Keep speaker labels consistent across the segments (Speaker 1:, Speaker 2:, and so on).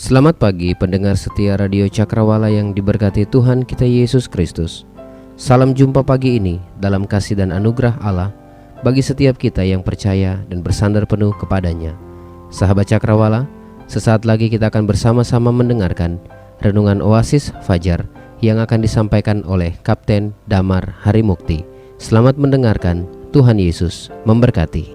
Speaker 1: Selamat pagi pendengar setia Radio Cakrawala yang diberkati Tuhan kita Yesus Kristus. Salam jumpa pagi ini dalam kasih dan anugerah Allah bagi setiap kita yang percaya dan bersandar penuh kepadanya. Sahabat Cakrawala, sesaat lagi kita akan bersama-sama mendengarkan Renungan Oasis Fajar yang akan disampaikan oleh Kapten Damar Harimukti. Selamat mendengarkan, Tuhan Yesus memberkati.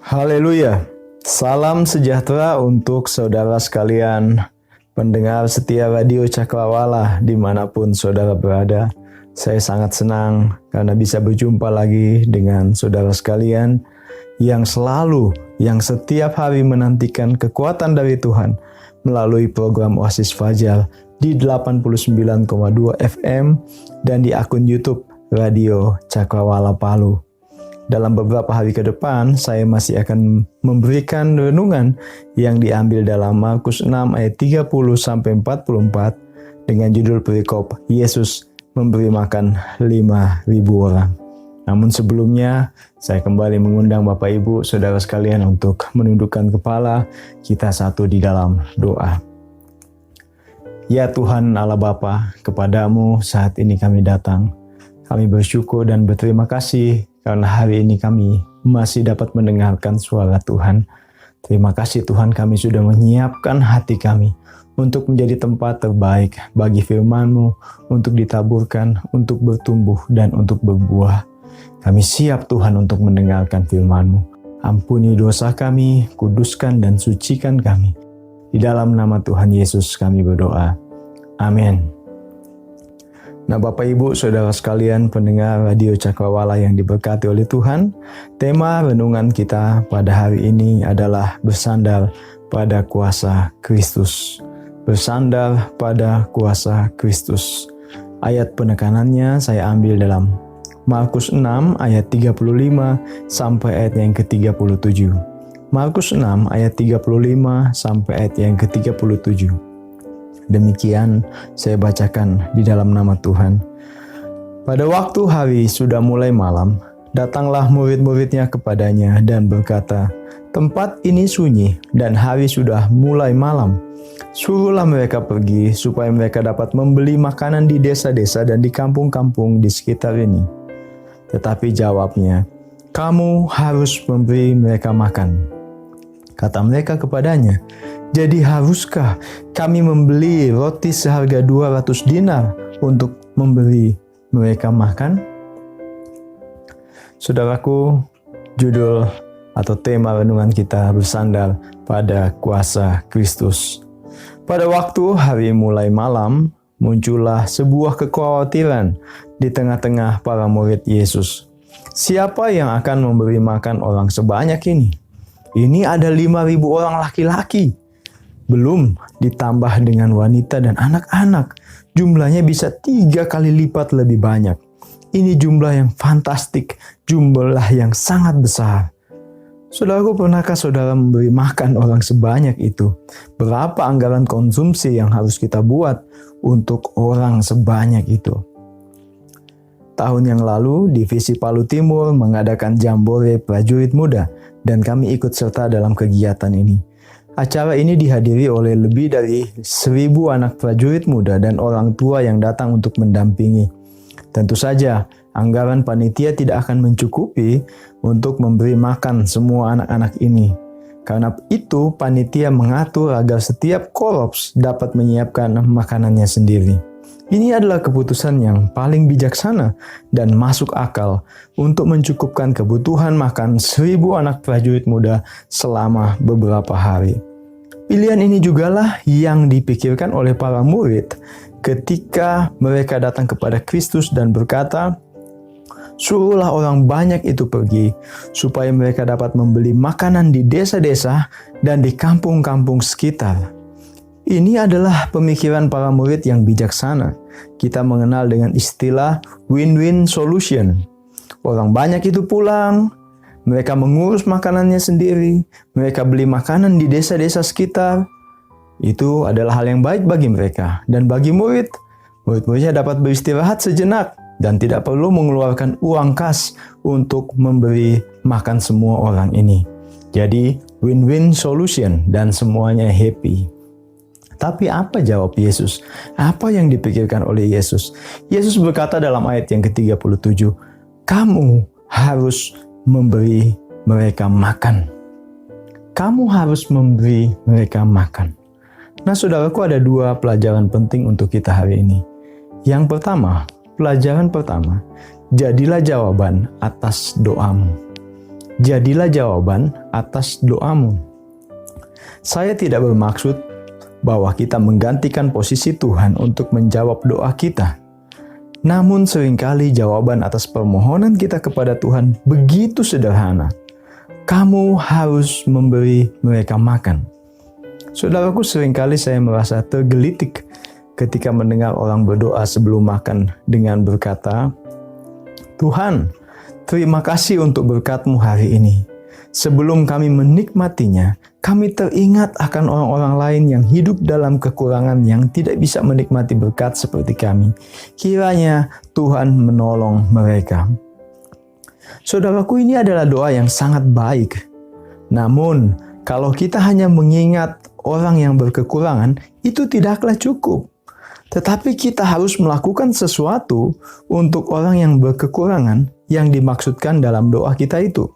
Speaker 2: Haleluya, salam sejahtera untuk saudara sekalian, pendengar setia Radio Cakrawala dimanapun saudara berada. Saya sangat senang karena bisa berjumpa lagi dengan saudara sekalian yang setiap hari menantikan kekuatan dari Tuhan melalui program Oasis Fajar di 89,2 FM dan di akun YouTube Radio Cakrawala Palu. Dalam beberapa hari ke depan, saya masih akan memberikan renungan yang diambil dalam Markus 6 ayat 30-44 dengan judul perikop Yesus memberi makan 5.000 orang. Namun sebelumnya, saya kembali mengundang Bapak Ibu, Saudara sekalian untuk menundukkan kepala kita satu di dalam doa. Ya Tuhan Allah Bapa, kepadamu saat ini kami datang. Kami bersyukur dan berterima kasih karena hari ini kami masih dapat mendengarkan suara Tuhan. Terima kasih Tuhan, kami sudah menyiapkan hati kami untuk menjadi tempat terbaik bagi firman-Mu, untuk ditaburkan, untuk bertumbuh dan untuk berbuah. Kami siap Tuhan untuk mendengarkan firman-Mu. Ampuni dosa kami, kuduskan dan sucikan kami. Di dalam nama Tuhan Yesus kami berdoa. Amin. Nah Bapak Ibu Saudara sekalian pendengar Radio Cakrawala yang diberkati oleh Tuhan, tema renungan kita pada hari ini adalah bersandar pada kuasa Kristus. Bersandar pada kuasa Kristus. Ayat penekanannya saya ambil dalam Markus 6 ayat 35 sampai ayat yang ke-37. Markus 6 ayat 35 sampai ayat yang ke-37. Demikian saya bacakan di dalam nama Tuhan. Pada waktu hari sudah mulai malam, datanglah murid-muridnya kepadanya dan berkata, "Tempat ini sunyi dan hari sudah mulai malam. Suruhlah mereka pergi supaya mereka dapat membeli makanan di desa-desa dan di kampung-kampung di sekitar ini." Tetapi jawabnya, "Kamu harus memberi mereka makan." Kata mereka kepadanya, "Jadi haruskah kami membeli roti seharga 200 dinar untuk memberi mereka makan?" Saudaraku, judul atau tema renungan kita bersandar pada kuasa Kristus. Pada waktu hari mulai malam, muncullah sebuah kekhawatiran di tengah-tengah para murid Yesus. Siapa yang akan memberi makan orang sebanyak ini? Ini ada 5.000 orang laki-laki. Belum ditambah dengan wanita dan anak-anak. Jumlahnya bisa 3 kali lipat lebih banyak. Ini jumlah yang fantastik, jumlah yang sangat besar. Saudaraku, pernahkah saudara memberi makan orang sebanyak itu? Berapa anggaran konsumsi yang harus kita buat untuk orang sebanyak itu? Tahun yang lalu, Divisi Palu Timur mengadakan Jambore Prajurit Muda dan kami ikut serta dalam kegiatan ini. Acara ini dihadiri oleh lebih dari 1.000 anak prajurit muda dan orang tua yang datang untuk mendampingi. Tentu saja, anggaran panitia tidak akan mencukupi untuk memberi makan semua anak-anak ini. Karena itu, panitia mengatur agar setiap korps dapat menyiapkan makanannya sendiri. Ini adalah keputusan yang paling bijaksana dan masuk akal untuk mencukupkan kebutuhan makan 1.000 anak prajurit muda selama beberapa hari. Pilihan ini jugalah yang dipikirkan oleh para murid ketika mereka datang kepada Kristus dan berkata, "Suruhlah orang banyak itu pergi, supaya mereka dapat membeli makanan di desa-desa dan di kampung-kampung sekitar." Ini adalah pemikiran para murid yang bijaksana. Kita mengenal dengan istilah win-win solution. Orang banyak itu pulang, mereka mengurus makanannya sendiri, mereka beli makanan di desa-desa sekitar. Itu adalah hal yang baik bagi mereka. Dan bagi murid-muridnya dapat beristirahat sejenak dan tidak perlu mengeluarkan uang kas untuk memberi makan semua orang ini. Jadi win-win solution dan semuanya happy. Tapi apa jawab Yesus? Apa yang dipikirkan oleh Yesus? Yesus berkata dalam ayat yang ke-37, "Kamu harus memberi mereka makan." Kamu harus memberi mereka makan. Nah, saudaraku, ada dua pelajaran penting untuk kita hari ini. Yang pertama, pelajaran pertama, jadilah jawaban atas doamu. Jadilah jawaban atas doamu. Saya tidak bermaksud bahwa kita menggantikan posisi Tuhan untuk menjawab doa kita. Namun seringkali jawaban atas permohonan kita kepada Tuhan begitu sederhana. Kamu harus memberi mereka makan. Saudaraku, seringkali saya merasa tergelitik ketika mendengar orang berdoa sebelum makan dengan berkata, "Tuhan, terima kasih untuk berkat-Mu hari ini. Sebelum kami menikmatinya, kami teringat akan orang-orang lain yang hidup dalam kekurangan yang tidak bisa menikmati berkat seperti kami. Kiranya Tuhan menolong mereka." Saudaraku, ini adalah doa yang sangat baik. Namun, kalau kita hanya mengingat orang yang berkekurangan, itu tidaklah cukup. Tetapi kita harus melakukan sesuatu untuk orang yang berkekurangan yang dimaksudkan dalam doa kita itu.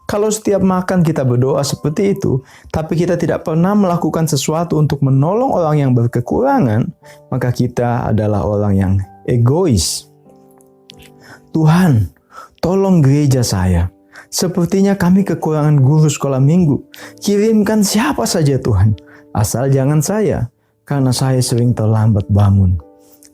Speaker 2: Kalau setiap makan kita berdoa seperti itu, tapi kita tidak pernah melakukan sesuatu untuk menolong orang yang berkekurangan, maka kita adalah orang yang egois. "Tuhan, tolong gereja saya. Sepertinya kami kekurangan guru sekolah minggu. Kirimkan siapa saja Tuhan, asal jangan saya, karena saya sering terlambat bangun.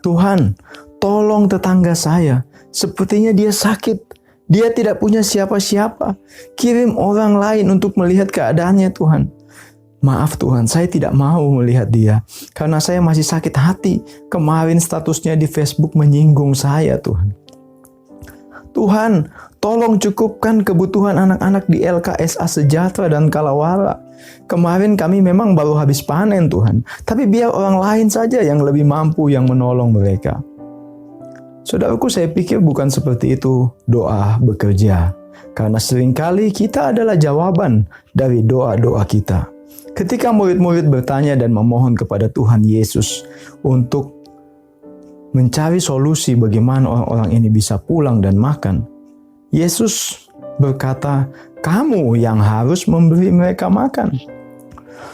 Speaker 2: Tuhan, tolong tetangga saya. Sepertinya dia sakit. Dia tidak punya siapa-siapa. Kirim orang lain untuk melihat keadaannya Tuhan. Maaf Tuhan, saya tidak mau melihat dia, karena saya masih sakit hati. Kemarin statusnya di Facebook menyinggung saya Tuhan. Tuhan, tolong cukupkan kebutuhan anak-anak di LKSA Sejahtera dan Kalawara. Kemarin kami memang baru habis panen Tuhan, tapi biar orang lain saja yang lebih mampu yang menolong mereka." Saudaraku, saya pikir bukan seperti itu doa bekerja. Karena seringkali kita adalah jawaban dari doa-doa kita. Ketika murid-murid bertanya dan memohon kepada Tuhan Yesus untuk mencari solusi bagaimana orang-orang ini bisa pulang dan makan, Yesus berkata, "Kamu yang harus memberi mereka makan."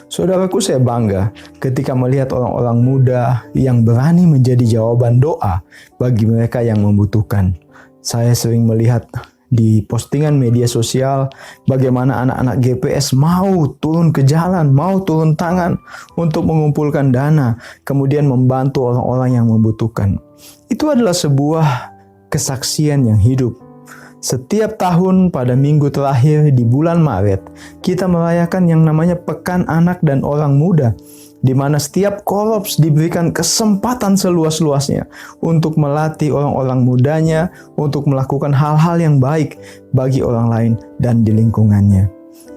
Speaker 2: Saudaraku, saya bangga ketika melihat orang-orang muda yang berani menjadi jawaban doa bagi mereka yang membutuhkan. Saya sering melihat di postingan media sosial bagaimana anak-anak GPS mau turun ke jalan, mau turun tangan untuk mengumpulkan dana, kemudian membantu orang-orang yang membutuhkan. Itu adalah sebuah kesaksian yang hidup. Setiap tahun pada minggu terakhir di bulan Maret, kita merayakan yang namanya Pekan Anak dan Orang Muda, di mana setiap korps diberikan kesempatan seluas-luasnya untuk melatih orang-orang mudanya untuk melakukan hal-hal yang baik bagi orang lain dan di lingkungannya.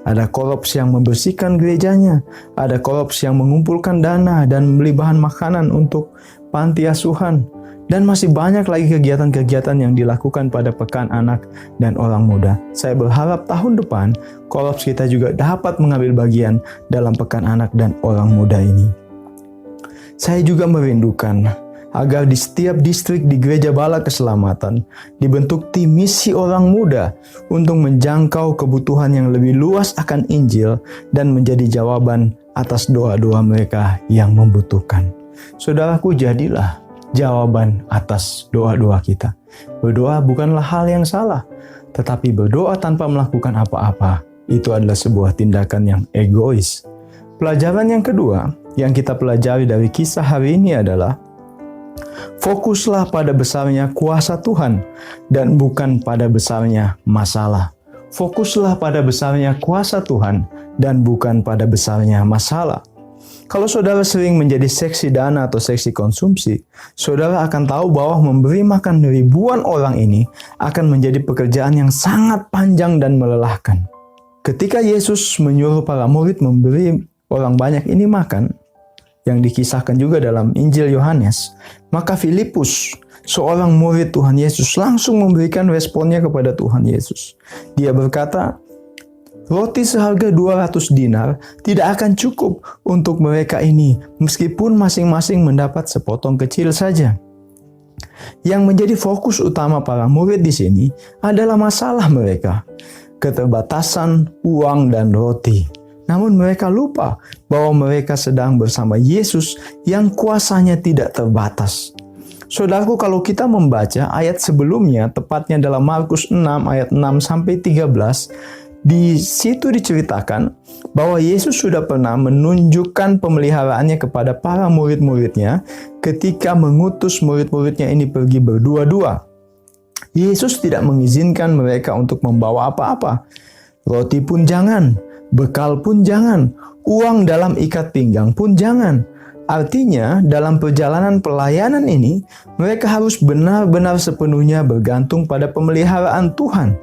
Speaker 2: Ada korps yang membersihkan gerejanya, ada korps yang mengumpulkan dana dan membeli bahan makanan untuk panti asuhan, dan masih banyak lagi kegiatan-kegiatan yang dilakukan pada Pekan Anak dan Orang Muda. Saya berharap tahun depan korps kita juga dapat mengambil bagian dalam Pekan Anak dan Orang Muda ini. Saya juga merindukan agar di setiap distrik di Gereja Bala Keselamatan dibentuk tim misi orang muda untuk menjangkau kebutuhan yang lebih luas akan Injil dan menjadi jawaban atas doa-doa mereka yang membutuhkan. Saudaraku, jadilah jawaban atas doa-doa kita. Berdoa bukanlah hal yang salah, tetapi berdoa tanpa melakukan apa-apa, itu adalah sebuah tindakan yang egois. Pelajaran yang kedua yang kita pelajari dari kisah hari ini adalah Fokuslah pada besarnya kuasa Tuhan dan bukan pada besarnya masalah. Fokuslah pada besarnya kuasa Tuhan dan bukan pada besarnya masalah. Kalau saudara sering menjadi seksi dana atau seksi konsumsi, saudara akan tahu bahwa memberi makan ribuan orang ini akan menjadi pekerjaan yang sangat panjang dan melelahkan. Ketika Yesus menyuruh para murid memberi orang banyak ini makan, yang dikisahkan juga dalam Injil Yohanes, maka Filipus, seorang murid Tuhan Yesus, langsung memberikan responnya kepada Tuhan Yesus. Dia berkata, roti seharga 200 dinar tidak akan cukup untuk mereka ini, meskipun masing-masing mendapat sepotong kecil saja. Yang menjadi fokus utama para murid di sini adalah masalah mereka, keterbatasan uang dan roti. Namun mereka lupa bahwa mereka sedang bersama Yesus yang kuasanya tidak terbatas. Saudaraku, kalau kita membaca ayat sebelumnya, tepatnya dalam Markus 6 ayat 6-13, di situ diceritakan bahwa Yesus sudah pernah menunjukkan pemeliharaannya kepada para murid-muridnya ketika mengutus murid-muridnya ini pergi berdua-dua. Yesus tidak mengizinkan mereka untuk membawa apa-apa. Roti pun jangan, bekal pun jangan, uang dalam ikat pinggang pun jangan. Artinya, dalam perjalanan pelayanan ini, mereka harus benar-benar sepenuhnya bergantung pada pemeliharaan Tuhan.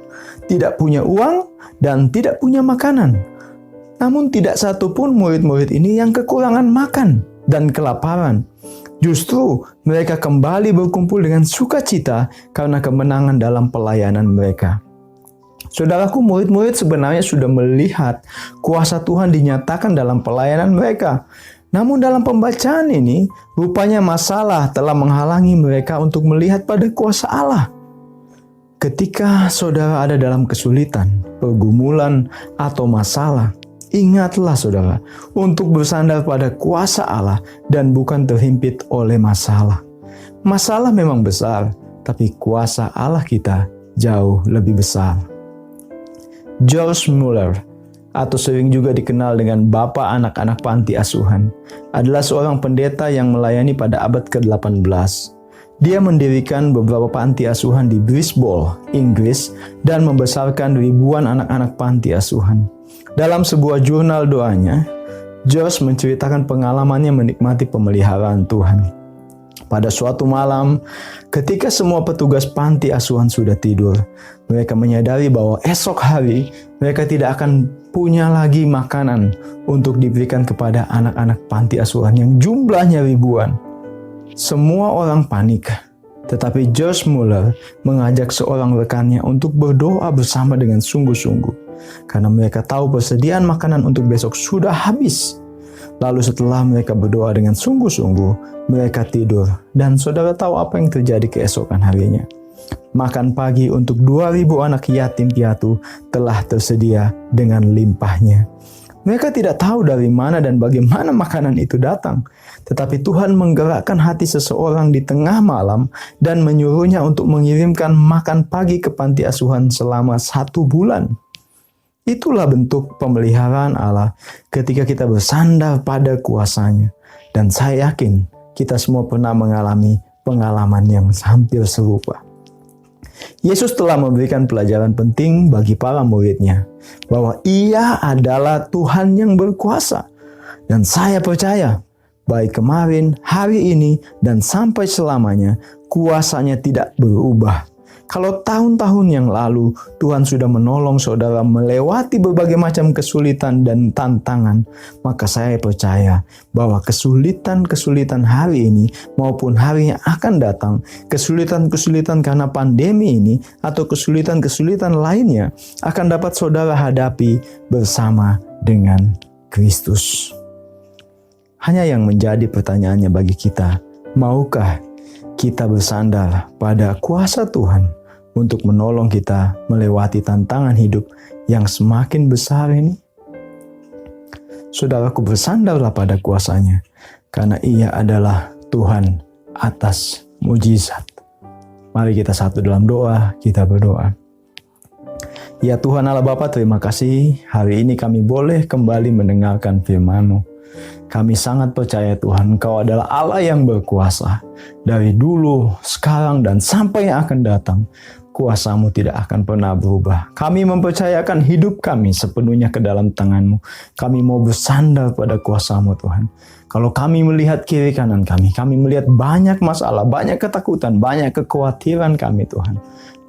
Speaker 2: Tidak punya uang dan tidak punya makanan. Namun tidak satu pun murid-murid ini yang kekurangan makan dan kelaparan. Justru mereka kembali berkumpul dengan sukacita karena kemenangan dalam pelayanan mereka. Saudaraku, murid-murid sebenarnya sudah melihat kuasa Tuhan dinyatakan dalam pelayanan mereka. Namun dalam pembacaan ini, rupanya masalah telah menghalangi mereka untuk melihat pada kuasa Allah. Ketika saudara ada dalam kesulitan, pergumulan, atau masalah, ingatlah saudara untuk bersandar pada kuasa Allah dan bukan terhimpit oleh masalah. Masalah memang besar, tapi kuasa Allah kita jauh lebih besar. George Muller, atau sering juga dikenal dengan Bapak Anak-anak Panti Asuhan, adalah seorang pendeta yang melayani pada abad ke-18. Dia mendirikan beberapa panti asuhan di Bristol, Inggris, dan membesarkan ribuan anak-anak panti asuhan. Dalam sebuah jurnal doanya, George menceritakan pengalamannya menikmati pemeliharaan Tuhan. Pada suatu malam, ketika semua petugas panti asuhan sudah tidur, mereka menyadari bahwa esok hari mereka tidak akan punya lagi makanan untuk diberikan kepada anak-anak panti asuhan yang jumlahnya ribuan. Semua orang panik, tetapi George Muller mengajak seorang rekannya untuk berdoa bersama dengan sungguh-sungguh, karena mereka tahu persediaan makanan untuk besok sudah habis. Lalu setelah mereka berdoa dengan sungguh-sungguh, mereka tidur. Dan saudara tahu apa yang terjadi keesokan harinya? Makan pagi untuk 2.000 anak yatim piatu telah tersedia dengan limpahnya. Mereka tidak tahu dari mana dan bagaimana makanan itu datang. Tetapi Tuhan menggerakkan hati seseorang di tengah malam dan menyuruhnya untuk mengirimkan makan pagi ke panti asuhan selama 1 bulan. Itulah bentuk pemeliharaan Allah ketika kita bersandar pada kuasa-Nya. Dan saya yakin kita semua pernah mengalami pengalaman yang hampir serupa. Yesus telah memberikan pelajaran penting bagi para murid-Nya, bahwa Ia adalah Tuhan yang berkuasa. Dan saya percaya, baik kemarin, hari ini, dan sampai selamanya, kuasa-Nya tidak berubah. Kalau tahun-tahun yang lalu Tuhan sudah menolong saudara melewati berbagai macam kesulitan dan tantangan, maka saya percaya bahwa kesulitan-kesulitan hari ini maupun hari yang akan datang, kesulitan-kesulitan karena pandemi ini atau kesulitan-kesulitan lainnya akan dapat saudara hadapi bersama dengan Kristus. Hanya yang menjadi pertanyaannya bagi kita, maukah kita bersandar pada kuasa Tuhan untuk menolong kita melewati tantangan hidup yang semakin besar ini? Saudaraku, bersandarlah pada kuasa-Nya, karena Ia adalah Tuhan atas mujizat. Mari kita satu dalam doa, kita berdoa. Ya Tuhan Allah Bapa, terima kasih hari ini kami boleh kembali mendengarkan firman-Mu. Kami sangat percaya Tuhan, Engkau adalah Allah yang berkuasa. Dari dulu, sekarang, dan sampai yang akan datang, kuasa-Mu tidak akan pernah berubah. Kami mempercayakan hidup kami sepenuhnya ke dalam tangan-Mu. Kami mau bersandar pada kuasa-Mu Tuhan. Kalau kami melihat kiri kanan kami melihat banyak masalah, banyak ketakutan, banyak kekhawatiran kami Tuhan.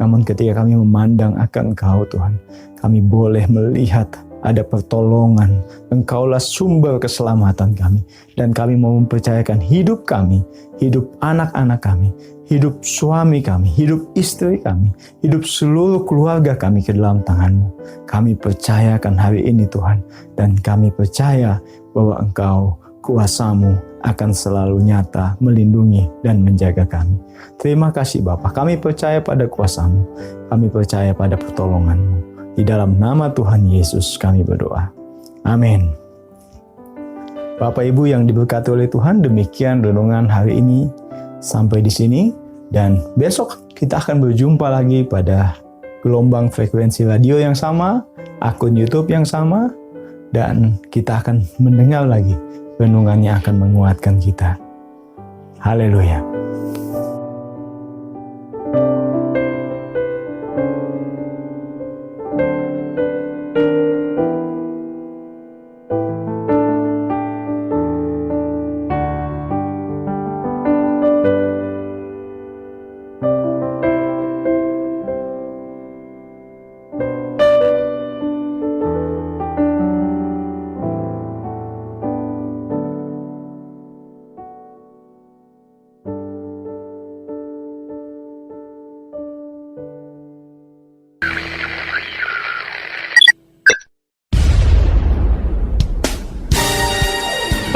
Speaker 2: Namun ketika kami memandang akan Engkau Tuhan, kami boleh melihat ada pertolongan. Engkaulah sumber keselamatan kami. Dan kami mau mempercayakan hidup kami, hidup anak-anak kami, hidup suami kami, hidup istri kami, hidup seluruh keluarga kami ke dalam tangan-Mu. Kami percayakan hari ini Tuhan. Dan kami percaya bahwa Engkau, kuasa-Mu akan selalu nyata, melindungi dan menjaga kami. Terima kasih Bapa. Kami percaya pada kuasa-Mu. Kami percaya pada pertolongan-Mu. Di dalam nama Tuhan Yesus kami berdoa. Amin. Bapak Ibu yang diberkati oleh Tuhan, demikian renungan hari ini sampai di sini. Dan besok kita akan berjumpa lagi pada gelombang frekuensi radio yang sama, akun YouTube yang sama, dan kita akan mendengar lagi renungannya akan menguatkan kita. Haleluya.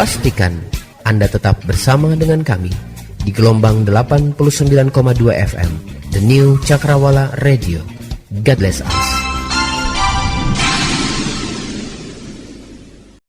Speaker 1: Pastikan Anda tetap bersama dengan kami di gelombang 89,2 FM, The New Cakrawala Radio. God bless us.